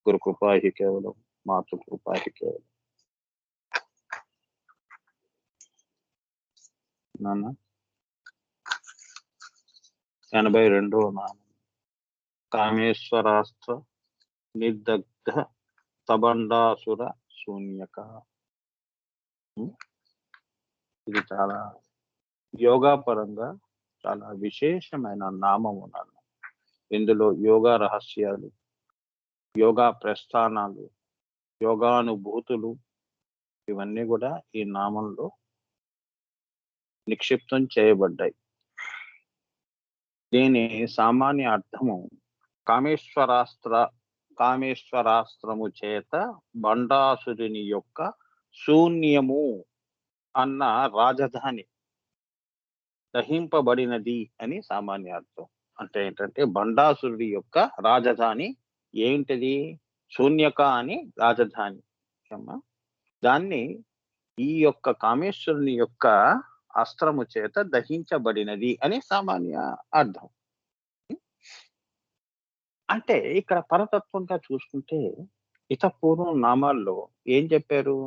గురుకృపా హి కేవలం, మాతృకృపా హి కేవలం. నాన్న 82వ నామం కామేశ్వరాస్త్ర నిర్దగ్ధ సబండాసుర శూన్యక. ఇది చాలా యోగా పరంగా చాలా విశేషమైన నామము నాన్న. ఇందులో యోగా రహస్యాలు, యోగా ప్రస్థానాలు, యోగానుభూతులు ఇవన్నీ కూడా ఈ నామంలో నిక్షిప్తం చేయబడ్డాయి. దీని సామాన్య అర్థము కామేశ్వరాస్త్రము చేత బండాసురుని యొక్క శూన్యము అన్న రాజధాని దహింపబడినది అని సామాన్య అర్థం. అంటే ఏంటంటే బండాసురుడి యొక్క రాజధాని ఏంటిది? శూన్యక అని రాజధాని. దాన్ని ఈ యొక్క కామేశ్వరుని యొక్క అస్త్రము చేత దహించబడినది అని సామాన్య అర్థం. అంటే ఇక్కడ పరతత్వంగా చూసుకుంటే ఇతపూర్వం నామాల్లో ఏం చెప్పారు?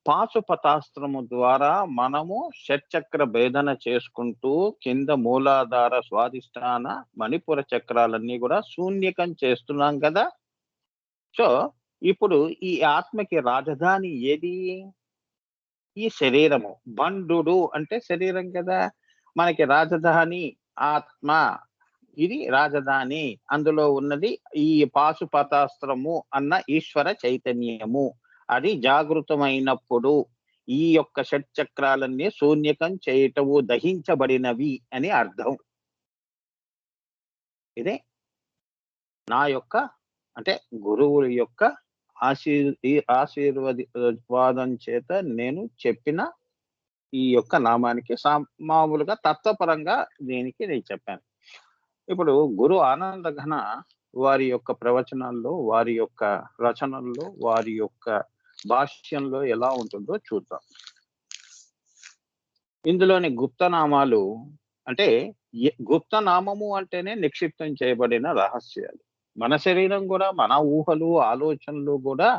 పాశుపతాస్త్రము ద్వారా మనము షట్చక్ర భేదన చేసుకుంటూ కింద మూలాధార స్వాధిష్టాన మణిపుర చక్రాలన్నీ కూడా శూన్యకం చేస్తున్నాం కదా. సో ఇప్పుడు ఈ ఆత్మకి రాజధాని ఏది? ఈ శరీరము. బండు అంటే శరీరం కదా, మనకి రాజధాని ఆత్మ, ఇది రాజధాని. అందులో ఉన్నది ఈ పాశుపతాస్త్రము అన్న ఈశ్వర చైతన్యము. అది జాగృతమైనప్పుడు ఈ యొక్క షట్చక్రాలన్నీ శూన్యకం చేయటము, దహించబడినవి అని అర్థం. ఇదే నా యొక్క అంటే గురువు యొక్క ఆశీర్వాదం చేత నేను చెప్పిన ఈ యొక్క నామానికి మామూలుగా తత్వపరంగా దీనికి నేను చెప్పాను. ఇప్పుడు గురు ఆనంద ఘన వారి యొక్క ప్రవచనాల్లో, వారి యొక్క రచనల్లో, వారి యొక్క భాష్యంలో ఎలా ఉంటుందో చూద్దాం. ఇందులోని గుప్తనామాలు అంటే గుప్తనామము అంటేనే నిక్షిప్తం చేయబడిన రహస్యాలు. మన శరీరం కూడా, మన ఊహలు, ఆలోచనలు కూడా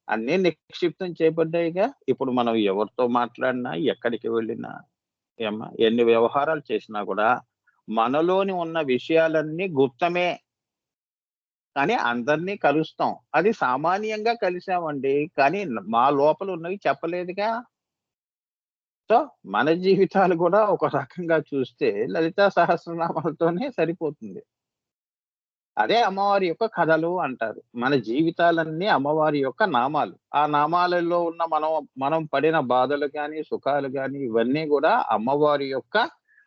అన్నీ నిక్షిప్తం చేయబడ్డాయిగా. ఇప్పుడు మనం ఎవరితో మాట్లాడినా, ఎక్కడికి వెళ్ళినా, ఎన్ని వ్యవహారాలు చేసినా కూడా మనలోని ఉన్న విషయాలన్నీ గుప్తమే. కానీ అందరినీ కలుస్తాం, అది సామాన్యంగా కలిసామండి, కానీ మా లోపల ఉన్నవి చెప్పలేదుగా. సో మన జీవితాలు కూడా ఒక రకంగా చూస్తే లలితా సహస్రనామాలతోనే సరిపోతుంది. అదే అమ్మవారి యొక్క కథలు అంటారు. మన జీవితాలన్నీ అమ్మవారి యొక్క నామాలు. ఆ నామాలలో ఉన్న మనం పడిన బాధలు కానీ, సుఖాలు కానీ, ఇవన్నీ కూడా అమ్మవారి యొక్క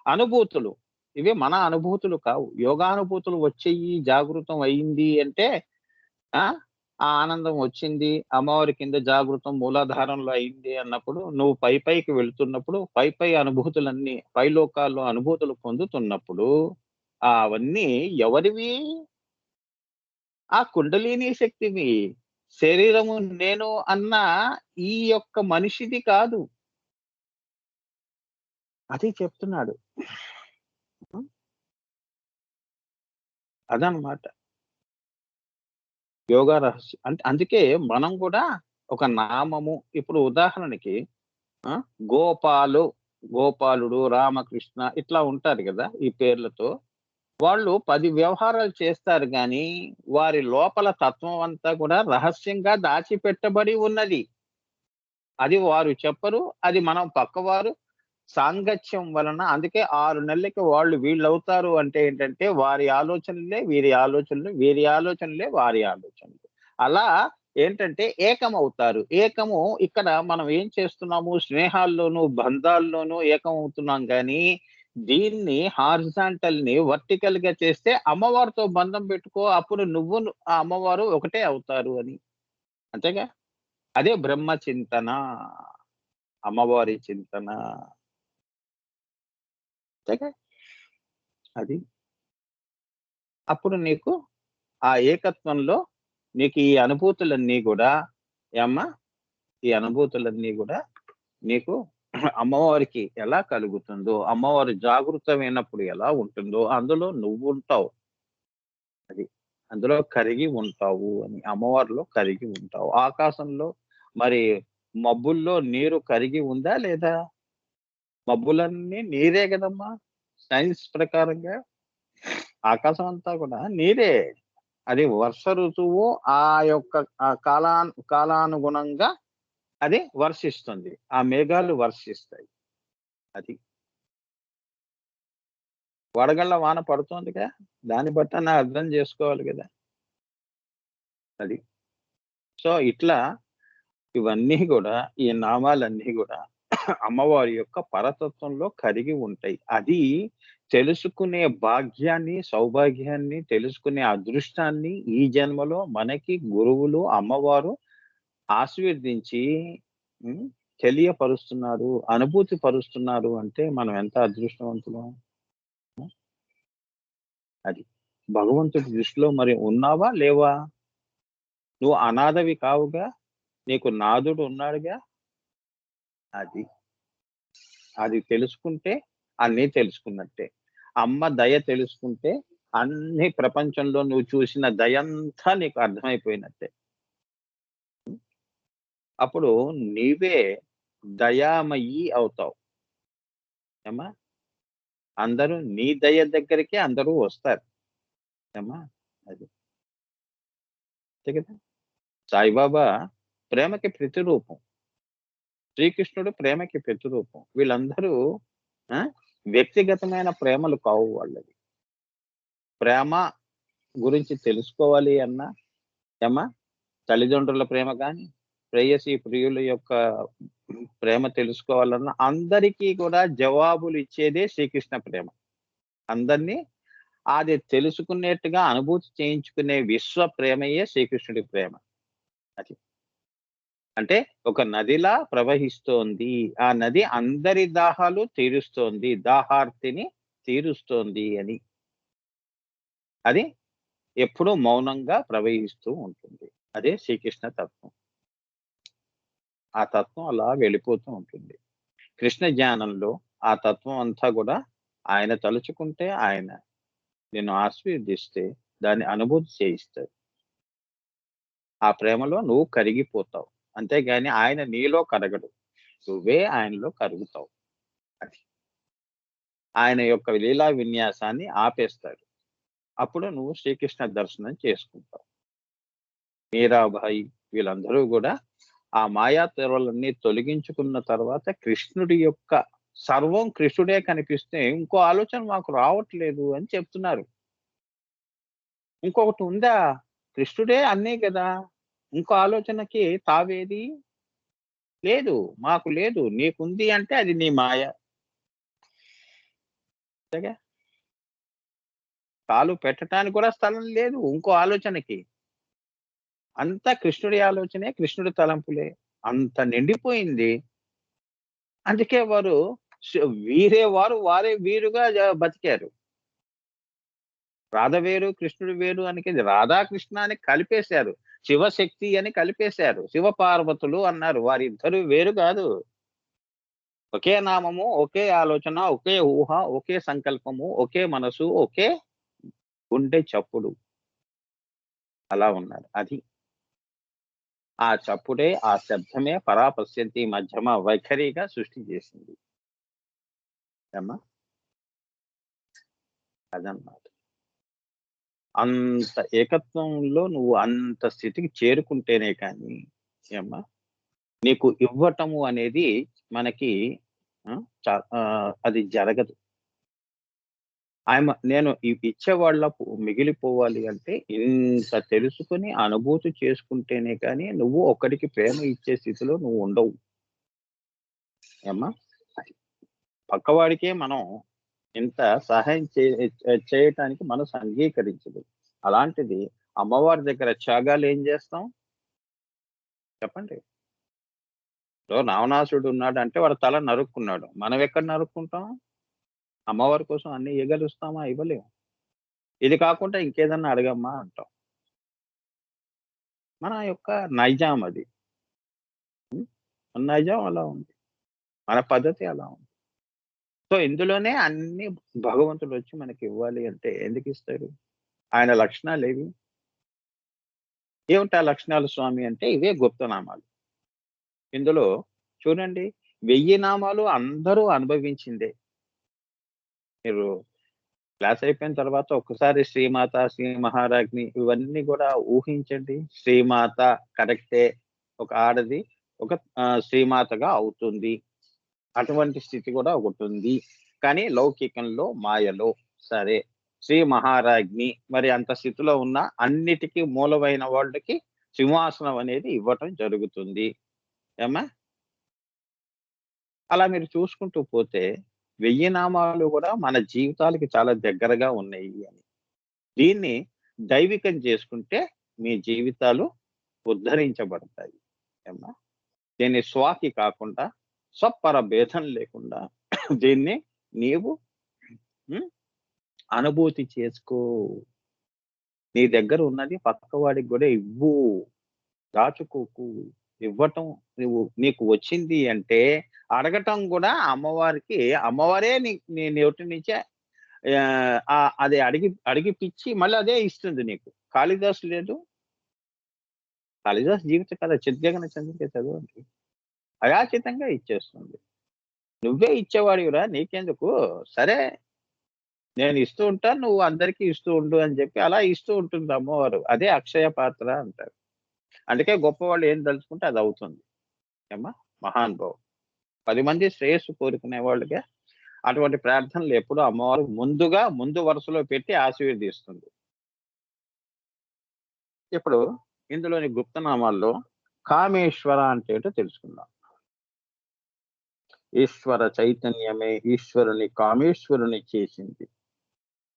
అనుభూతులు. ఇవి మన అనుభూతులు కావు. యోగానుభూతులు వచ్చేయి, జాగృతం అయింది అంటే ఆ ఆనందం వచ్చింది, అమ్మవారి కింద జాగృతం మూలాధారంలో అయింది అన్నప్పుడు, నువ్వు పైకి వెళుతున్నప్పుడు, పై అనుభూతులన్నీ, పై లోకాల్లో అనుభూతులు పొందుతున్నప్పుడు అవన్నీ ఎవరివి? ఆ కుండలిని శక్తివి. శరీరము నేను అన్న ఈ యొక్క మనిషిది కాదు. అది చెప్తున్నాడు. అదనమాట యోగా రహస్యం. అంటే అందుకే మనం కూడా ఒక నామము, ఇప్పుడు ఉదాహరణకి గోపాలుడు, రామకృష్ణ ఇట్లా ఉంటారు కదా ఈ పేర్లతో. వాళ్ళు 10 వ్యవహారాలు చేస్తారు కానీ వారి లోపల తత్వం అంతా కూడా రహస్యంగా దాచిపెట్టబడి ఉన్నది. అది వారు చెప్పరు, అది మనం పక్కవారు సాంగత్యం వలన. అందుకే 6 నెలలకి వాళ్ళు వీళ్ళవుతారు అంటే ఏంటంటే వారి ఆలోచనలే వీరి ఆలోచనలు, వీరి ఆలోచనలే వారి ఆలోచనలు. అలా ఏంటంటే ఏకమవుతారు. ఏకము ఇక్కడ మనం ఏం చేస్తున్నాము? స్నేహాల్లోనూ, బంధాల్లోనూ ఏకమవుతున్నాం కానీ దీన్ని హారిజాంటల్ ని వర్టికల్ గా చేస్తే అమ్మవారితో బంధం పెట్టుకో, అప్పుడు నువ్వు ఆ అమ్మవారు ఒకటే అవుతారు అని. అంతేగా? అదే బ్రహ్మ చింతన, అమ్మవారి చింతన. అంతేగా? అది అప్పుడు నీకు ఆ ఏకత్వంలో నీకు ఈ అనుభూతులన్నీ కూడా ఈ అనుభూతులన్నీ కూడా నీకు అమ్మవారికి ఎలా కలుగుతుందో, అమ్మవారి జాగృతమైనప్పుడు ఎలా ఉంటుందో అందులో నువ్వు ఉంటావు. అది అందులో కరిగి ఉంటావు అని. అమ్మవారిలో కరిగి ఉంటావు. ఆకాశంలో మరి మబ్బుల్లో నీరు కరిగి ఉందా లేదా? మబ్బులన్నీ నీరే గదమ్మా! సైన్స్ ప్రకారంగా. ఆకాశం అంతా కూడా నీరే. అది వర్ష ఋతువు ఆ యొక్క కాలానుగుణంగా అది వర్షిస్తుంది. ఆ మేఘాలు వర్షిస్తాయి. అది. వడగళ్ళ వాన పడుతోందిగా. దాన్ని బట్టన్నా అర్థం జేసుకోవాలి గదా! అది. సో, ఇట్లా ఇవన్నీ గూడా ఈ నామాలన్నీ గూడా అమ్మవారి యొక్క పరతత్వంలో కరిగి ఉంటాయి. అది తెలుసుకునే భాగ్యాన్ని, సౌభాగ్యాన్ని, తెలుసుకునే అదృష్టాన్ని ఈ జన్మలో మనకి గురువులు, అమ్మవారు ఆశీర్వదించి హ్మ్. తెలియపరుస్తున్నారు, అనుభూతి పరుస్తున్నారు అంటే మనం ఎంత అదృష్టవంతులం. హ్మ్. అది. భగవంతుడి దృష్టిలో మరి ఉన్నావా? లేవా? నువ్వు అనాథవి కావుగా. నీకు నాథుడు ఉన్నాడుగా. అది. అది తెలుసుకుంటే అన్నీ తెలుసుకున్నట్టే. అమ్మ దయ తెలుసుకుంటే అన్ని ప్రపంచంలో నువ్వు చూసిన దయంతా నీకు అర్థమైపోయినట్టే. అప్పుడు నీవే దయామయి అవుతావు. ఏమ్మా! అందరూ నీ దయ దగ్గరికే అందరూ వస్తారు. ఏమ్మా! అది. అంతే కదా! సాయిబాబా ప్రేమకి ప్రతిరూపం. శ్రీకృష్ణుడు ప్రేమకి ప్రతిరూపం. వీళ్ళందరూ ఆ! వ్యక్తిగతమైన ప్రేమలు కావు వాళ్ళవి. ప్రేమ గురించి తెలుసుకోవాలి అన్నా ఏమ్మా! తల్లిదండ్రుల ప్రేమ గాని, ప్రేయసి ప్రియుల యొక్క ప్రేమ తెలుసుకోవాలన్నా అందరికీ కూడా జవాబులు ఇచ్చేదే శ్రీకృష్ణ ప్రేమ. అందరిని అది తెలుసుకునేట్టుగా అనుభూతి చేయించుకునే విశ్వ ప్రేమయే శ్రీకృష్ణుడి ప్రేమ. అది. అంటే ఒక నదిలా ప్రవహిస్తోంది. ఆ నది అందరి దాహాలు తీరుస్తోంది. దాహార్తిని తీరుస్తోంది అని. అది ఎప్పుడూ మౌనంగా ప్రవహిస్తూ ఉంటుంది. అదే శ్రీకృష్ణ తత్వం. ఆ తత్వం అలా వెళ్ళిపోతూ ఉంటుంది. కృష్ణ జ్ఞానంలో ఆ తత్వం అంతా గూడా ఆయన తలుచుకుంటే ఆయన నిన్ను ఆశీర్వదిస్తే దాన్ని అనుభూతి చేయిస్తాడు. ఆ ప్రేమలో నువ్వు కరిగిపోతావు. అంతేగాని ఆయన నీలో కరగడు. నువ్వే ఆయనలో కరుగుతావు. అది. ఆయన యొక్క లీలా విన్యాసాన్ని ఆపేస్తాడు. అప్పుడు నువ్వు శ్రీకృష్ణ దర్శనం చేసుకుంటావు. మీరాబాయి వీళ్ళందరూ గూడా ఆ మాయా తెరలన్నీ తొలగించుకున్న తర్వాత కృష్ణుడి యొక్క సర్వం కృష్ణుడే కనిపిస్తే ఇంకో ఆలోచన మాకు రావట్లేదు అని చెప్తున్నారు. ఇంకొకటి ఉందా? కృష్ణుడే అన్నీ గదా! ఇంకో ఆలోచనకి తావేది? లేదు. మాకు లేదు. నీకుంది అంటే అది నీ మాయ. అంతేగా. కాలు పెట్టటానికి కూడా స్థలం లేదు ఇంకో ఆలోచనకి. అంతా కృష్ణుడి ఆలోచనే, కృష్ణుడి తలంపులే. అంత నిండిపోయింది. అందుకే వారు వీరే వారు, వారే వీరుగా బతికారు. రాధ వేరు, కృష్ణుడు వేరు అని రాధా, కృష్ణ అని కలిపేశారు. శివశక్తి అని కలిపేశారు. శివపార్వతులు అన్నారు. వారిద్దరూ వేరు గాదు. ఒకే నామము, ఒకే ఆలోచన, ఒకే ఊహ, ఒకే సంకల్పము, ఒకే మనసు, ఒకే గుండె చప్పుడు. అలా ఉన్నారు. అది. ఆ చప్పుడే, ఆ శబ్దమే పరాపశ్యంతి మధ్యమ వైఖరిగా సృష్టి చేసింది. ఏమ్మా! అదనమాట. అంత ఏకత్వంలో నువ్వు అంత స్థితికి చేరుకుంటేనే కానీ ఏమ్మా! నీకు ఇవ్వటము అనేది మనకి ఆ! అది జరగదు. నేను ఇచ్చేవాళ్ళ మిగిలిపోవాలి అంటే ఇంత తెలుసుకొని అనుభూతి చేసుకుంటేనే కానీ నువ్వు ఒకడికి ప్రేమ ఇచ్చే స్థితిలో నువ్వు ఉండవు. ఏమ్మా! అది. పక్కవాడికే మనం ఇంత సహాయం చేయటానికి మనసు అంగీకరించదు. అలాంటిది అమ్మవారి దగ్గర త్యాగాలు ఏం చేస్తాం? చెప్పండి. ఇప్పుడు రావణాసురుడు ఉన్నాడంటే వాడు తల నరుక్కున్నాడు. మనం ఎక్కడ నరుక్కుంటాం? అమ్మవారి కోసం అన్నీ ఇయ్యగలుస్తామా? ఇవ్వలేము. ఇది కాకుండా ఇంకేదన్నా అడగమ్మా అంటాం. మన యొక్క నైజాం అది. హ్మ్. మన నైజాం అలా ఉంది. మన పద్ధతి అలా ఉంది. సో, ఇందులోనే అన్నీ భగవంతుడొచ్చి మనకివ్వాలి అంటే ఎందుకిస్తాడు? ఆయన లక్షణాలేవి? ఏమిటా లక్షణాలు స్వామి అంటే ఇవే గుప్తనామాలు. ఇందులో చూడండి 1000 నామాలు అందరూ అనుభవించిందే. మీరు క్లాస్ అయిపోయిన తర్వాత ఒక్కసారి శ్రీమాత, శ్రీ మహారాజ్ఞి ఇవన్నీ గూడా ఊహించండి. శ్రీమాత కరెక్టే. ఒక ఆడది ఒక శ్రీమాతగా అవుతుంది. అటువంటి స్థితి గూడా ఒకటుంది. కానీ లౌకికంలో, మాయలో సరే. శ్రీ మహారాజ్ఞి మరి అంత స్థితిలో ఉన్న అన్నిటికి మూలమైన వాళ్ళకి సింహాసనం అనేది ఇవ్వటం జరుగుతుంది. ఏమ్మా? అలా మీరు చూసుకుంటూ పోతే 1000 నామాలు గూడా మన జీవితాలకి చాలా దగ్గరగా ఉన్నాయి అని. దీన్ని దైవికం చేసుకుంటే మీ జీవితాలు ఉద్ధరించబడతాయి. ఏమ్మా? దీన్ని స్వాకి కాకుండా, స్వపర భేదం లేకుండా దీన్ని నీవు హ్మ్. అనుభూతి చేసుకో. నీ దగ్గర ఉన్నది పక్కవాడికి గూడా ఇవ్వు. దాచుకోకు. ఇవ్వటం నీకు వచ్చింది అంటే అడగటం గూడా అమ్మవారికి అమ్మవారే నీ నోటి నుంచే అది అడిగిపిచ్చి మళ్ళీ అదే ఇస్తుంది నీకు. కాళిదాసు లేదు? కాళిదాసు జీవిత కథ 'చిత్రగగన చంద్రిక' చదవండి. అయాచితంగా ఇచ్చేస్తుంది. నువ్వే ఇచ్చేవాడివిరా నీకెందుకు? సరే నేను ఇస్తూ ఉంటాను. నువ్వు అందరికీ ఇస్తూ ఉండు అని చెప్పి అలా ఇస్తూ ఉంటుంది అమ్మవారు. అదే అక్షయ పాత్ర అంటారు. అందుకే గొప్పవాళ్ళు ఏం దలుచుకుంటే అది అవుతుంది. ఏమ్మా? మహానుభావుడు. 10 మంది శ్రేయస్సు కోరుకునే వాళ్ళకి అటువంటి ప్రార్థనలు ఎప్పుడూ అమ్మవారు ముందు వరుసలో పెట్టి ఆశీర్వదిస్తుంది. ఇప్పుడు ఇందులోని గుప్తనామాల్లో కామేశ్వర అంటే ఏంటో తెలుసుకుందాం. ఈశ్వర చైతన్యమే ఈశ్వరుని కామేశ్వరుని చేసింది.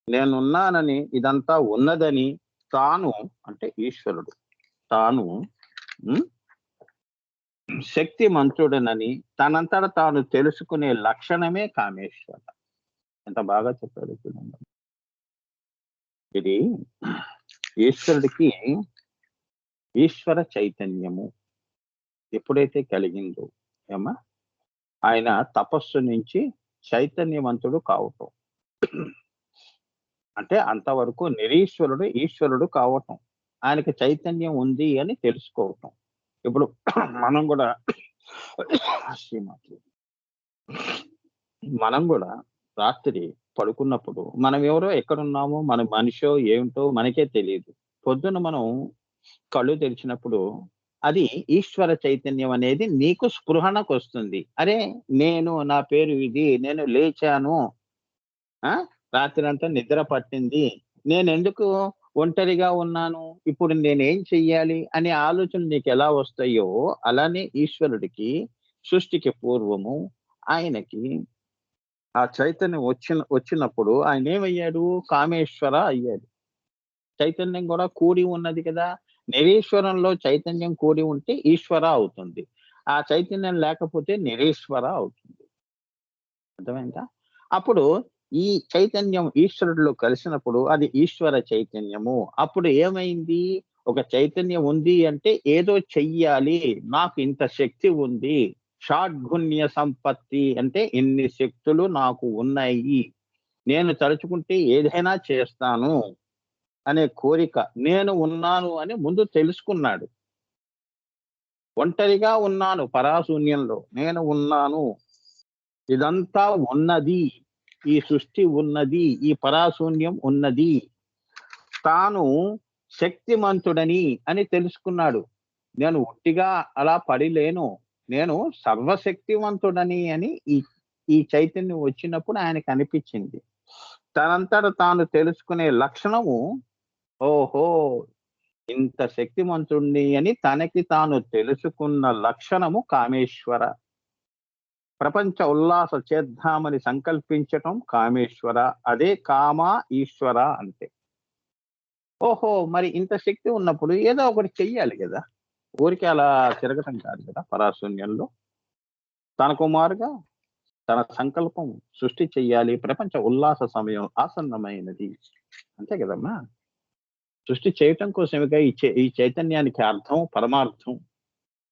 నేనున్నానని ఇదంతా ఉన్నదని తాను అంటే ఈశ్వరుడు తాను శక్తిమంతుడనని తనంతట తాను తెలుసుకునే లక్షణమే కామేశ్వర. ఎంత బాగా చెప్పాడు చూడండి. ఇది ఈశ్వరుడికి ఈశ్వర చైతన్యము ఎప్పుడైతే కలిగిందో ఏమా ఆయన తపస్సు నుంచి చైతన్యవంతుడు కావటం. అంటే అంతవరకు నిరీశ్వరుడు ఈశ్వరుడు కావటం. ఆయనకి చైతన్యం ఉంది అని తెలుసుకోవటం. ఇప్పుడు మనం కూడా రాత్రి పడుకున్నప్పుడు మనం ఎవరో ఎక్కడున్నామో మన మనిషో ఏమిటో మనకే తెలియదు. పొద్దున మనం కళ్ళు తెరిచినప్పుడు అది ఈశ్వర చైతన్యం అనేది నీకు స్పృహణకు వస్తుంది. అరే నేను నా పేరు ఇది, నేను లేచాను, రాత్రంతా నిద్ర పట్టింది, నేనెందుకు ఒంటరిగా ఉన్నాను, ఇప్పుడు నేనేం చెయ్యాలి అనే ఆలోచనలు నీకు ఎలా వస్తాయో అలానే ఈశ్వరుడికి సృష్టికి పూర్వము ఆయనకి ఆ చైతన్యం వచ్చినప్పుడు ఆయన ఏమయ్యాడు? కామేశ్వర అయ్యాడు. చైతన్యం కూడా కూడి ఉన్నది కదా. నిరీశ్వరంలో చైతన్యం కూడి ఉంటే ఈశ్వర అవుతుంది. ఆ చైతన్యం లేకపోతే నిరీశ్వర అవుతుంది. అర్థమైందా? అప్పుడు ఈ చైతన్యం ఈశ్వరుడిలో కలిసినప్పుడు అది ఈశ్వర చైతన్యము. అప్పుడు ఏమైంది? ఒక చైతన్యం ఉంది అంటే ఏదో చెయ్యాలి, నాకు ఇంత శక్తి ఉంది, షాడ్గుణ్య సంపత్తి అంటే ఇన్ని శక్తులు నాకు ఉన్నాయి, నేను తలుచుకుంటే ఏదైనా చేస్తాను అనే కోరిక, నేను ఉన్నాను అని ముందు తెలుసుకున్నాడు. ఒంటరిగా ఉన్నాను పరాశూన్యంలో, నేను ఉన్నాను, ఇదంతా ఉన్నది, ఈ సృష్టి ఉన్నది, ఈ పరాశూన్యం ఉన్నది, తాను శక్తిమంతుడని అని తెలుసుకున్నాడు. నేను ఉట్టిగా అలా పడిలేను, నేను సర్వశక్తివంతుడని అని ఈ చైతన్యం వచ్చినప్పుడు ఆయనకు అనిపించింది. తనంతట తాను తెలుసుకునే లక్షణము, ఓహో ఇంత శక్తిమంతుణ్ణి అని తనకి తాను తెలుసుకున్న లక్షణము కామేశ్వర. ప్రపంచ ఉల్లాస చేద్దామని సంకల్పించటం కామేశ్వర. అదే కామ ఈశ్వర అంటే. ఓహో మరి ఇంత శక్తి ఉన్నప్పుడు ఏదో ఒకటి చెయ్యాలి కదా, ఊరికి అలా తిరగటం కాదు కదా. పరాశూన్యంలో తన కుమారుగా తన సంకల్పం సృష్టి చెయ్యాలి, ప్రపంచ ఉల్లాస సమయం ఆసన్నమైనది, అంతే కదమ్మా. సృష్టి చేయటం కోసమేగా ఈ చైతన్యానికి అర్థం పరమార్థం,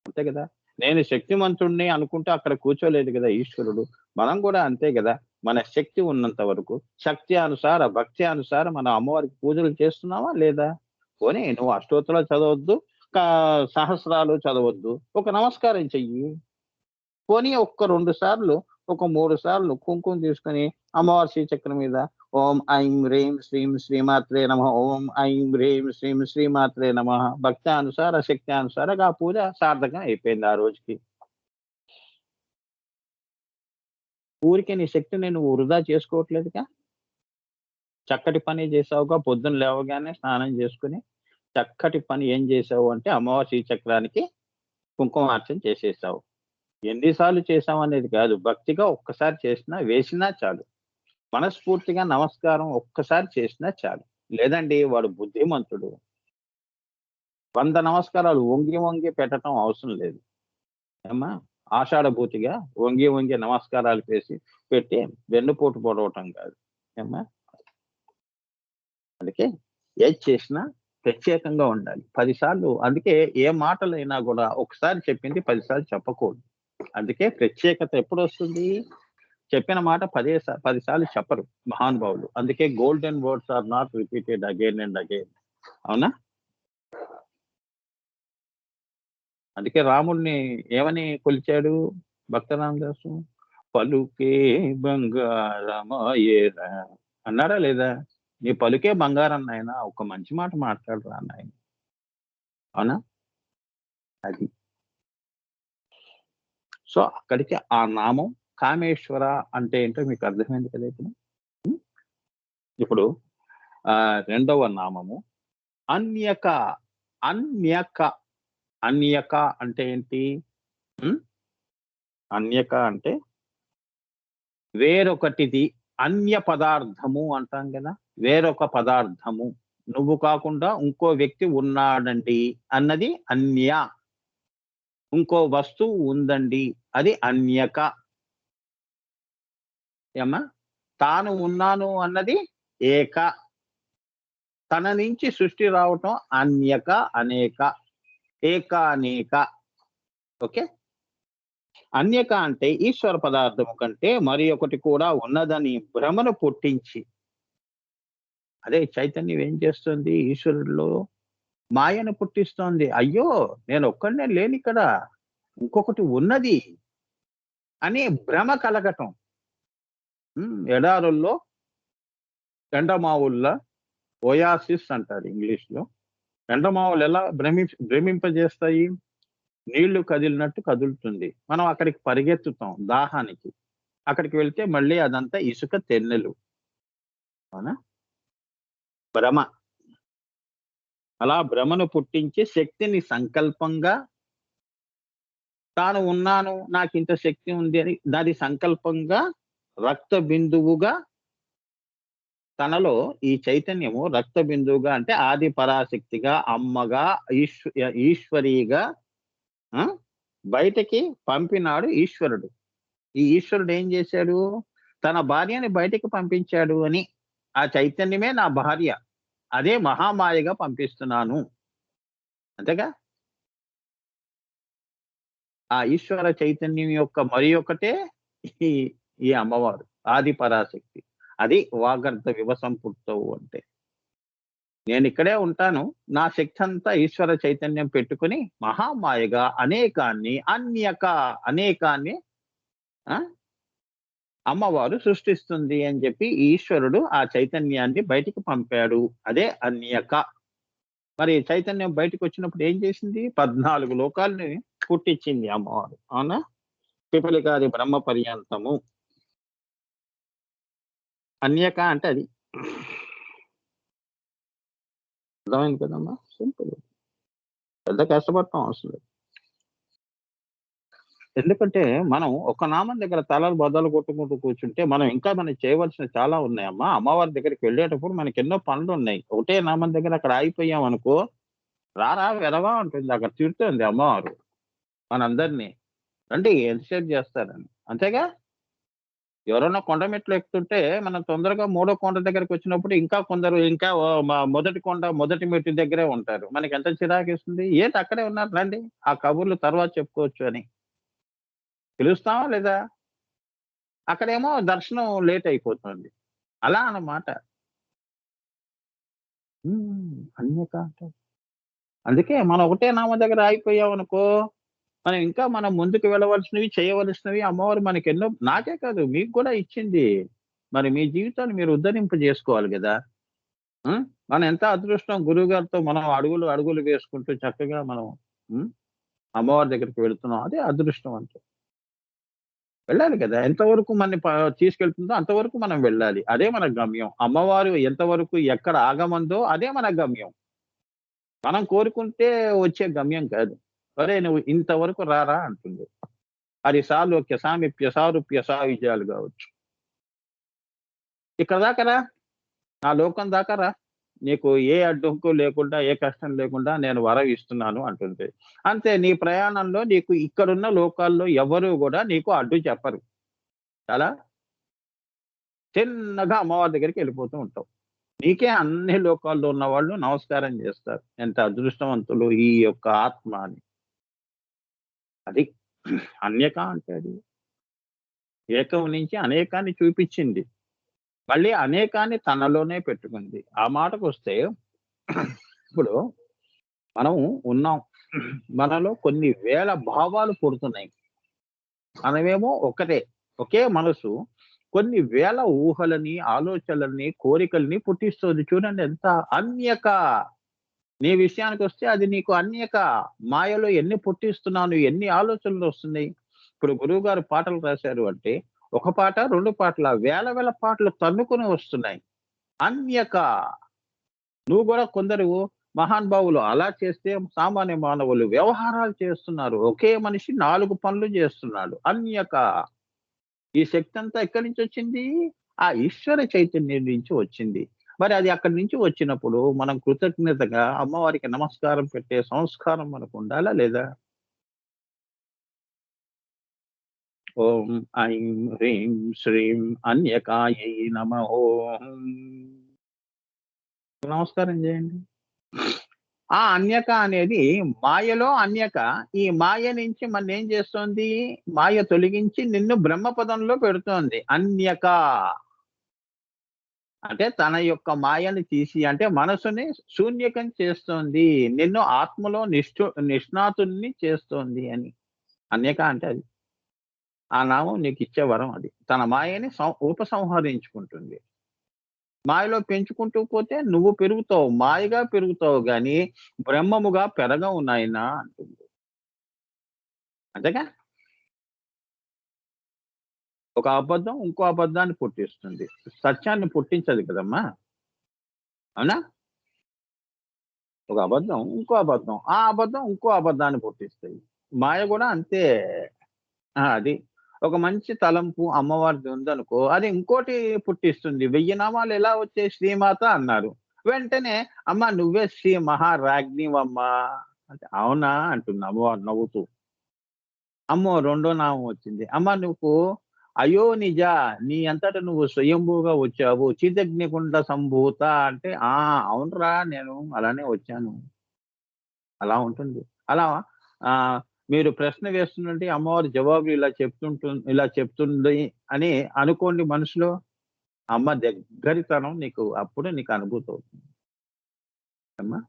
అంతే కదా. నేను శక్తిమంతుణ్ణి అనుకుంటే అక్కడ కూర్చోలేదు కదా ఈశ్వరుడు. మనం కూడా అంతే కదా. మన శక్తి ఉన్నంత వరకు శక్తి అనుసార భక్తి అనుసారం మన అమ్మవారికి పూజలు చేస్తున్నామా లేదా? పోనీ నువ్వు అష్టోత్తరాలు చదవద్దు, సహస్రాలు చదవద్దు. ఒక నమస్కారం చెయ్యి. పోనీ ఒక్క 2 సార్లు, ఒక 3 సార్లు కుంకుమ తీసుకొని అమ్మవారి శ్రీచక్రం మీద ఓం ఐం హ్రీం శ్రీం శ్రీమాత్రే నమః, ఓం ఐం హ్రీం శ్రీం శ్రీమాత్రే నమః. భక్త్యానుసార, శక్త్యానుసారంగా ఆ పూజ సార్థకం అయిపోయింది ఆ రోజుకి. ఊరికే నీ శక్తిని నువ్వు వృధా చేసుకోవట్లేదుగా. చక్కటి పనే చేశావుగా. పొద్దున లేవగానే స్నానం చేసుకొని, చక్కటి పని ఏం చేశావు అంటే అమ్మవారి శ్రీచక్రానికి కుంకుమార్చన చేసేసావు. ఎన్ని సార్లు చేశామనేది కాదు. భక్తిగా ఒక్కసారి చేసినా, వేసినా చాలు. మనస్ఫూర్తిగా నమస్కారం ఒక్కసారి చేసినా చాలు. లేదండి వాడు బుద్ధిమంతుడు. 100 నమస్కారాలు వంగి వంగి పెట్టటం అవసరం లేదు. ఏమ్మా? ఆషాఢభూతిగా వంగి వంగి నమస్కారాలు పెట్టి వెన్నుపోటు పొడవటం కాదు. ఏమ్మా? అందుకే ఏది చేసినా ప్రత్యేకంగా ఉండాలి. 10 సార్లు అందుకే ఏ మాటలైనా గూడా ఒకసారి చెప్పింది 10 సార్లు చెప్పకూడదు. అందుకే ప్రత్యేకత ఎప్పుడొస్తుంది? చెప్పిన మాట 10 సార్లు చెప్పరు మహానుభావులు. అందుకే golden words are not repeated again and again. అవునా? అందుకే రాముడిని ఏమని కొలిచాడు భక్త రామదాసు? పలుకే బంగారమాయేరా అన్నాడా లేదా? నీ పలుకే బంగారం నాయనా. ఒక మంచి మాట మాట్లాడరా నాయన. అవునా? అది. సో, అక్కడికి ఆ నామం కామేశ్వర అంటే ఏంటో మీకు అర్థమైంది కదా ఇప్పుడు. హ్మ్. ఇప్పుడు రెండవ నామము అన్యక. అన్యక. అన్యక అంటే ఏంటి? హ్మ్. అన్యక అంటే వేరొకటిది. అన్య పదార్థము అంటాం గదా! వేరొక పదార్థము. నువ్వు కాకుండా ఇంకో వ్యక్తి ఉన్నాడండి అన్నది అన్య. ఇంకో వస్తువు ఉందండి. అది అన్యక. ఏమ్మా? తాను ఉన్నాను అన్నది ఏక. తన నుంచి సృష్టి రావటం అన్యక, అనేక. ఏక, అనేక. ఓకే. అన్యక అంటే ఈశ్వర పదార్థము కంటే మరి ఒకటి కూడా ఉన్నదని భ్రమను పుట్టించి, అదే చైతన్యం ఏం చేస్తుంది ఈశ్వరుడిలో? మాయను పుట్టిస్తోంది. అయ్యో! నేనొక్కడినే లేనిక్కడ. ఇంకొకటి ఉన్నది అనే భ్రమ కలగటం. ఎడారుల్లో ఎండమావుల్లా ఒయాసిస్ అంటారు ఇంగ్లీష్‌లో. ఎండమావులు ఎలా భ్రమింపజేస్తాయి? నీళ్లు కదిలినట్టు కదులుతుంది. మనం అక్కడికి పరిగెత్తుతాం దాహానికి. అక్కడికి వెళ్తే మళ్ళీ అదంతా ఇసుక తెన్నెలు. అవునా? భ్రమ. అలా భ్రమను పుట్టించి శక్తిని సంకల్పంగా తాను ఉన్నాను, నాకింత శక్తి ఉంది అని దాని సంకల్పంగా రక్త బిందువుగా తనలో ఈ చైతన్యము రక్త బిందువుగా అంటే ఆది పరాశక్తిగా, అమ్మగా, ఈశ్వరీగా ఆ! బయటకి పంపినాడు ఈశ్వరుడు. ఈ ఈశ్వరుడు ఏం చేశాడు? తన భార్యని బయటికి పంపించాడు అని. ఆ చైతన్యమే నా భార్య. అదే మహామాయగా పంపిస్తున్నాను. అంతేగా? ఆ ఈశ్వర చైతన్యం యొక్క మరి ఒకటే ఈ ఈ అమ్మవారు. ఆది పరాశక్తి. అది వాగర్ధ వివ సంపృక్తవు అంటే. నేనిక్కడే ఉంటాను. నా శక్తంతా ఈశ్వర చైతన్యం పెట్టుకొని మహామాయగా అనేకాన్ని అనేకాన్ని ఆ! అమ్మవారు సృష్టిస్తుంది అని చెప్పి ఈశ్వరుడు ఆ చైతన్యాన్ని బయటికి పంపాడు. అదే అన్యక. మరి చైతన్యం బయటికొచ్చినప్పుడు ఏం చేసింది? 14 లోకాల్ని పుట్టిచ్చింది అమ్మవారు. అవునా? పిపలికాది బ్రహ్మ పర్యంతము. అన్యక అంటే అది. అర్థమైంది కదమ్మా! సింపుల్. పెద్ద కష్టపడటం అవసరం లేదు. ఎందుకంటే మనం ఒక నామం దగ్గర తలలు బద్దలు కొట్టుకుంటూ కూర్చుంటే మనం ఇంకా చేయవలసినవి చాలా ఉన్నాయమ్మా. అమ్మవారి దగ్గరికి వెళ్ళేటప్పుడు మనకెన్నో పనులున్నాయి. ఒకటే నామం దగ్గర అక్కడ ఆగిపోయామనుకో, "రారా వెధవా" అంటుంది. అక్కడ తిడుతుంది అమ్మవారు మనందరిని. రండి ఎంతసేపు చేస్తారని. అంతేగా? ఎవరైనా కొండ మెట్లు ఎక్కుతుంటే మనం తొందరగా మూడో కొండ దగ్గరకొచ్చినప్పుడు ఇంకా కొందరు ఇంకా మొదటి కొండ, మొదటి మెట్టు దగ్గరే ఉంటారు. మనకెంత చిరాకేస్తుంది. ఏంటి అక్కడే ఉన్నారు రండి. ఆ కబుర్లు తర్వాత చెప్పుకోవచ్చు అని. పిలుస్తామా లేదా? అక్కడేమో దర్శనం లేట్ అయిపోతుంది. అలా అన్నమాట. అన్యక అంటాడు. అందుకే మనం ఒకటే నామం దగ్గర ఆగిపోయామనుకో, మనం ముందుకు వెళ్ళవలసినవి, చేయవలసినవి అమ్మవారు మనకెన్నో నాకే కాదు మీకు కూడా ఇచ్చింది. మరి మీ జీవితాన్ని మీరు ఉద్ధరింప జేసుకోవాలి గదా! హ్మ్. మనం ఎంత అదృష్టం గురువుగారితో మనం అడుగులు, అడుగులు వేసుకుంటూ చక్కగా మనం హ్మ్. అమ్మవారి దగ్గరికి వెళ్తున్నాం. అదే అదృష్టం అంటే. వెళ్ళాలి కదా! ఎంతవరకు మనని తీసుకెళ్తుందో అంతవరకు మనం వెళ్ళాలి. అదే మన గమ్యం. అమ్మవారు ఎంతవరకు ఎక్కడ ఆగమందో అదే మన గమ్యం. మనం కోరుకుంటే వచ్చే గమ్యం కాదు. "ఒరేయ్! నువ్వు ఇంతవరకు రారా" అంటుంది. అది సాలోక్య, సామీప్య, సారూప్య, సాయుజ్యాలు గావచ్చు. "ఇక్కడ దాకా రా. నా లోకం దాకా రా. నీకు ఏ అడ్డంకు లేకుండా, ఏ కష్టం లేకుండా నేను వరం ఇస్తున్నాను" అంటుంది. అంతే నీ ప్రయాణంలో నీకు ఇక్కడున్న లోకాల్లో ఎవ్వరు గూడా నీకు అడ్డు చెప్పరు. చాలా చిన్నగా అమ్మవారి దగ్గరికెళ్ళిపోతూ ఉంటావు. నీకే అన్ని లోకాల్లో ఉన్నవాళ్ళు నమస్కారం జేస్తారు. ఎంత అదృష్టవంతులు ఈ యొక్క ఆత్మ అని. అది అన్యక అంటే అది. ఏకం నుంచి అనేకాన్ని చూపిచ్చింది. మళ్ళీ అనేకాన్ని తనలోనే పెట్టుకుంది. ఆ మాటకొస్తే ఇప్పుడు మనం ఉన్నాం. మనలో కొన్ని వేల భావాలు పుడుతున్నాయి. మనమేమో ఒకటే. ఒకే మనసు కొన్ని వేల ఊహలని, ఆలోచనలని, కోరికల్ని పుట్టిస్తుంది. చూడండి ఎంత అన్యక. నీ విషయానికొస్తే అది నీకు అన్యక. మాయలో ఎన్ని పుట్టిస్తున్నాను, ఎన్ని ఆలోచనలొస్తున్నాయి. ఇప్పుడు గురువుగారు పాటలు రాశారు అంటే, ఒక పాట, 2 పాటలా? వేల వేల పాటలు తన్నుకొని వస్తున్నాయి. అన్యక. నువ్వు గూడా కొందరు మహానుభావులు అలా చేస్తే సామాన్య మానవులు వ్యవహారాలు చేస్తున్నారు. ఒకే మనిషి 4 పనులు జేస్తున్నాడు. అన్యక. ఈ శక్తంతా ఎక్కడి నుంచొచ్చింది? ఆ ఈశ్వర చైతన్యం నుంచి వచ్చింది. మరి అది అక్కడి నుంచి వచ్చినప్పుడు మనం కృతజ్ఞతగా అమ్మవారికి నమస్కారం పెట్టే సంస్కారం మనకుండాలా లేదా? ఓం ఐం హ్రీం శ్రీం అన్యకాయై నమః ఓం. నమస్కారం జేయండి. ఆ అన్యక అనేది మాయలో అన్యక. ఈ మాయ నుంచి మన్నేం జేస్తోంది? మాయ తొలగించి నిన్ను బ్రహ్మపదంలో పెడుతోంది. అన్యక. అంటే తన యొక్క మాయని తీసి అంటే మనసుని శూన్యకం చేస్తోంది. నిన్ను ఆత్మలో నిష్ణాతుడిని చేస్తోంది అని. అన్యక అంటే అది. ఆ నామం నీకిచ్చే వరం అది. తన మాయని ఉపసంహరించుకుంటుంది. మాయలో పెంచుకుంటూ పోతే నువ్వు పెరుగుతావు. మాయగా పెరుగుతావు గానీ, బ్రహ్మముగా పెరగవు నాయనా అంటుంది. అంతేగా? ఒక అబద్ధం ఇంకో అబద్ధాన్ని పుట్టిస్తుంది. సత్యాన్ని పుట్టించదు కదమ్మా! అవునా? ఒక అబద్ధం, ఇంకో అబద్ధం. ఆ అబద్ధం ఇంకో అబద్ధాన్ని పుట్టిస్తాయి. మాయ గూడా అంతే. అది. ఒక మంచి తలంపు అమ్మవారిది ఉందనుకో, అది ఇంకోటి పుట్టిస్తుంది. 1000 నామాలు ఎలా వచ్చాయి శ్రీమాత అన్నారు. వెంటనే అమ్మ నువ్వే శ్రీ మహారాజ్ఞివమ్మా అంటే, అవునా అంటుంది అమ్మవారు నవ్వుతూ. అమ్మో! రెండో నామం వచ్చింది. అమ్మ నువ్వు అయోనిజ నీ అంతట నువ్వు స్వయంభూగా వచ్చావు. చిదగ్నికుండ సంభూత అంటే, ఆ! అవునురా నేను అలానే వచ్చాను. అలా ఉంటుంది. అలా మీరు ప్రశ్న వేస్తున్నట్టే అమ్మవారి జవాబు ఇలా చెప్తుంది అని అనుకోండి మనసులో. అమ్మ దగ్గరితనం అప్పుడు నీకు అనుభూతవుతుంది. అమ్మా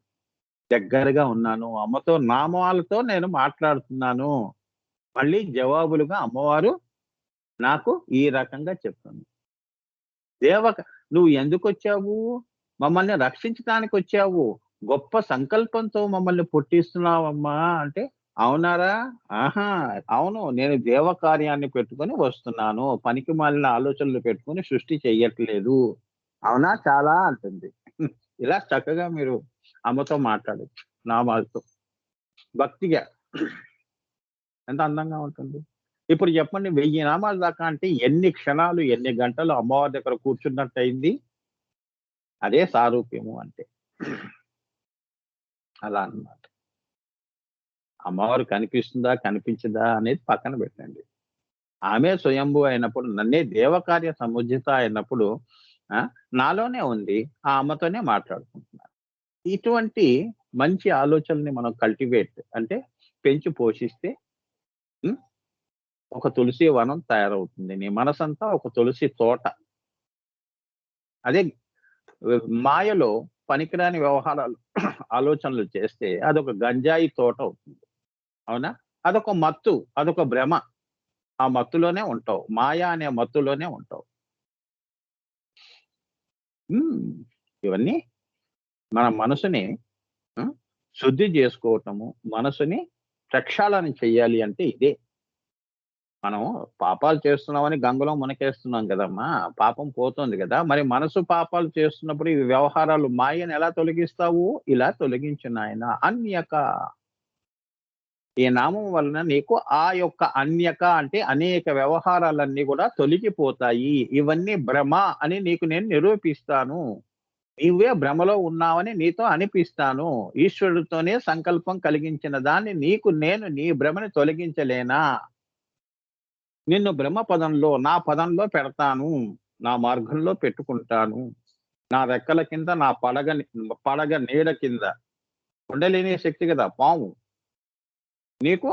దగ్గరగా ఉన్నాను. అమ్మతో నామాలతో నేను మాట్లాడుతున్నాను. మళ్ళీ జవాబులుగా అమ్మవారు నాకు ఈ రకంగా చెప్తుంది. దేవక నువ్వు ఎందుకొచ్చావు? మమ్మల్ని రక్షించటానికొచ్చావు. గొప్ప సంకల్పంతో మమ్మల్ని పుట్టిస్తున్నావమ్మా అంటే, అవునారా? ఆహా! అవును. నేను దేవ కార్యాన్ని పెట్టుకొని వస్తున్నాను. పనికిమాలిన ఆలోచనలు పెట్టుకొని సృష్టి చెయ్యట్లేదు. అవునా? చాలా అంటుంది. ఇలా చక్కగా మీరు అమ్మతో మాట్లాడొచ్చు. నామాలతో. భక్తిగా ఎంత అందంగా ఉంటుంది. ఇప్పుడు చెప్పండి 1000 నామాల దాకా అంటే ఎన్ని క్షణాలు, ఎన్ని గంటలు అమ్మవారి దగ్గర కూర్చున్నట్టయింది? అదే సారూప్యము అంటే. అలా అన్నమాట. అమ్మవారు కనిపిస్తుందా? కనిపించదా? అనేది పక్కన పెట్టండి. ఆమె స్వయంభూ అయినప్పుడు నన్నే దేవకార్య సముజ్జిత అయినప్పుడు ఆ! నాలోనే ఉంది. ఆ అమ్మతోనే మాట్లాడుకుంటున్నాను. ఇటువంటి మంచి ఆలోచనని మనం కల్టివేట్ అంటే పెంచి పోషిస్తే హ్మ్. ఒక తులసి వనం తయారవుతుంది. నీ మనసంతా ఒక తులసి తోట. అదే మాయలో పనికిరాని వ్యవహారాలు ఆలోచనలు చేస్తే అదొక గంజాయి తోట అవుతుంది. అవునా? అదొక మత్తు, అదొక భ్రమ. ఆ మత్తులోనే ఉంటావు. మాయ అనే మత్తులోనే ఉంటావు. హ్మ్. ఇవన్నీ మన మనసుని శుద్ధి చేసుకోవటము, మనసుని ప్రక్షాళన చెయ్యాలి అంటే ఇదే. మనం పాపాలు చేస్తున్నామని గంగలో మునకేస్తున్నాం కదమ్మా! పాపం పోతుంది గదా! మరి మనసు పాపాలు చేస్తున్నప్పుడు ఈ వ్యవహారాలు మాయని ఎలా తొలగిస్తావు? ఇలా తొలగించు నాయనా అన్యక. ఈ నామం వలన నీకు ఆ యొక్క అన్యక అంటే అనేక వ్యవహారాలన్నీ గూడా తొలగిపోతాయి. ఇవన్నీ భ్రమ అని నీకు నేను నిరూపిస్తాను. నీవే భ్రమలో ఉన్నావని నీతో అనిపిస్తాను. ఈశ్వరుడితోనే సంకల్పం కలిగించిన దాన్ని నీకు నేను నీ భ్రమని తొలగించలేనా? నిన్ను బ్రహ్మ పదంలో, నా పదంలో పెడతాను. నా మార్గంలో పెట్టుకుంటాను. నా రెక్కల కింద, నా పడగ నీడ కింద. ఉండలేని శక్తి గదా పాము. నీకు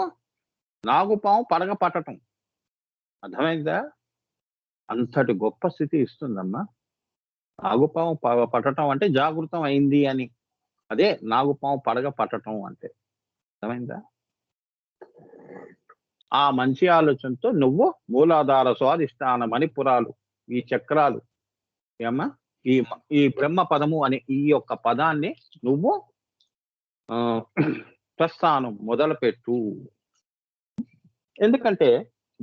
నాగుపాము పడగ పట్టటం. అర్థమైందా? అంతటి గొప్ప స్థితి ఇస్తుందమ్మా. నాగుపాము పట్టటం అంటే జాగృతం అయింది అని. అదే నాగుపాము పడగ పట్టటం అంటే. అర్థమైందా? ఆ మంచి ఆలోచనతో నువ్వు మూలాధార, స్వాధిష్టాన, మణిపురాలు, ఈ చక్రాలు ఏమ్మా ఈ బ్రహ్మ పదము అనే ఈ యొక్క పదాన్ని నువ్వు ప్రస్థానం మొదలుపెట్టు. ఎందుకంటే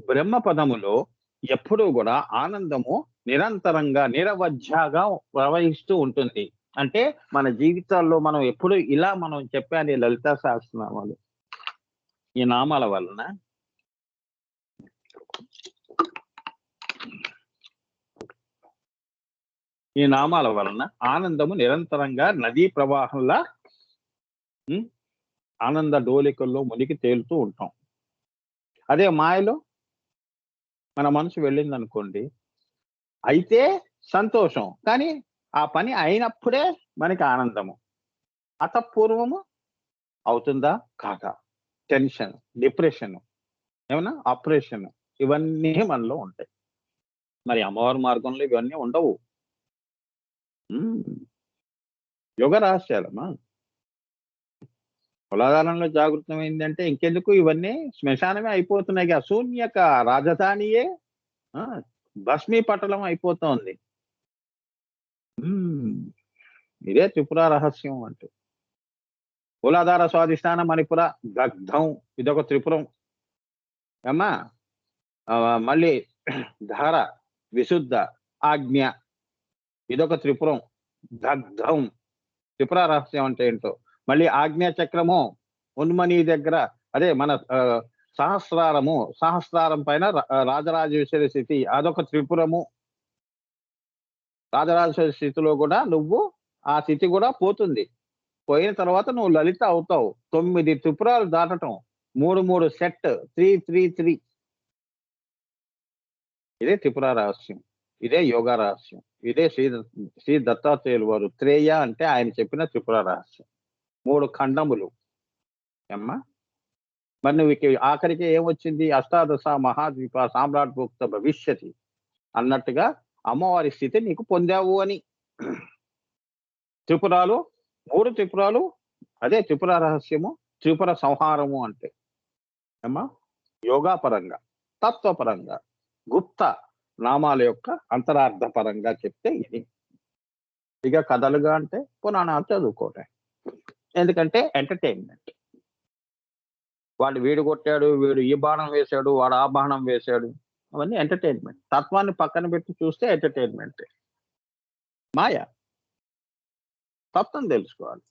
బ్రహ్మ పదములో ఎప్పుడూ కూడా ఆనందము నిరంతరంగా నిరవధ్యాగా ప్రవహిస్తూ ఉంటుంది. అంటే మన జీవితాల్లో మనం ఎప్పుడు ఇలా మనం చెప్పాలి లలితా సహస్రనామాలు ఈ నామాల వలన ఈ నామాల వలన ఆనందము నిరంతరంగా నదీ ప్రవాహంలా ఆనంద డోలికల్లో మునిగి తేలుతూ ఉంటాం. అదే మాయలో మన మనసు వెళ్ళిందనుకోండి, అయితే సంతోషం. కానీ ఆ పని అయినప్పుడే మనకి ఆనందము. అతపూర్వము అవుతుందా? కాదా? టెన్షన్, డిప్రెషన్, ఏమన్నా ఆపరేషన్ ఇవన్నీ మనలో ఉంటాయి. మరి అమ్మవారి మార్గంలో ఇవన్నీ ఉండవు. యోగ రహస్యాలమ్మా. మూలాధారంలో జాగృతమైందంటే ఇంకెందుకు ఇవన్నీ శ్మశానమే అయిపోతున్నాయి. శూన్యక రాజధానియే భస్మీపటలం అయిపోతోంది. ఇదే త్రిపుర రహస్యం అంటే. మూలాధార, స్వాధిష్టాన, మణిపుర, దగ్ధం ఇదొక త్రిపురం. అమ్మా మళ్ళీ ధార, విశుద్ధ, ఆజ్ఞ ఇదొక త్రిపురం. దగ్ధం త్రిపుర రహస్యం అంటే ఏంటో. మళ్ళీ ఆజ్ఞా చక్రము ఉన్మని దగ్గర అదే మన సహస్రారం పైన రాజరాజేశ్వరి స్థితి అదొక త్రిపురము. రాజరాజేశ్వరి స్థితిలో కూడా నువ్వు ఆ స్థితి కూడా పోతుంది. పోయిన తర్వాత నువ్వు లలిత అవుతావు. 9 త్రిపురాలు దాటటం 3 సెట్ 3 ఇదే త్రిపుర రహస్యం. ఇదే యోగా రహస్యం. ఇదే శ్రీ దత్తాత్రేయులు వారు త్రేయ అంటే ఆయన చెప్పిన త్రిపుర రహస్యం. 3 ఖండములు. అమ్మా మరి నువ్వు ఆఖరికి ఏమొచ్చింది? అష్టాదశ మహాద్వీప సామ్రాట్ భోక్త భవిష్యతి అన్నట్టుగా అమ్మవారి స్థితి నీకు పొందావు అని. త్రిపురాలు 3 త్రిపురాలు అదే త్రిపుర రహస్యము, త్రిపుర సంహారము అంటే. అమ్మా యోగా పరంగా, తత్వపరంగా, గుప్త నామాల యొక్క అంతరార్థ పరంగా చెప్తే ఇది. ఇక కథలుగా అంటే పురాణాలు చదువుకోవటం. ఎందుకంటే ఎంటర్టైన్మెంట్. వాడు వీడు కొట్టాడు, వీడు ఈ బాణం వేశాడు, వాడు ఆ బాణం వేశాడు, అవన్నీ ఎంటర్టైన్మెంట్. తత్వాన్ని పక్కన పెట్టి చూస్తే ఎంటర్టైన్మెంట్. మాయ. తత్వం తెలుసుకోవాలి.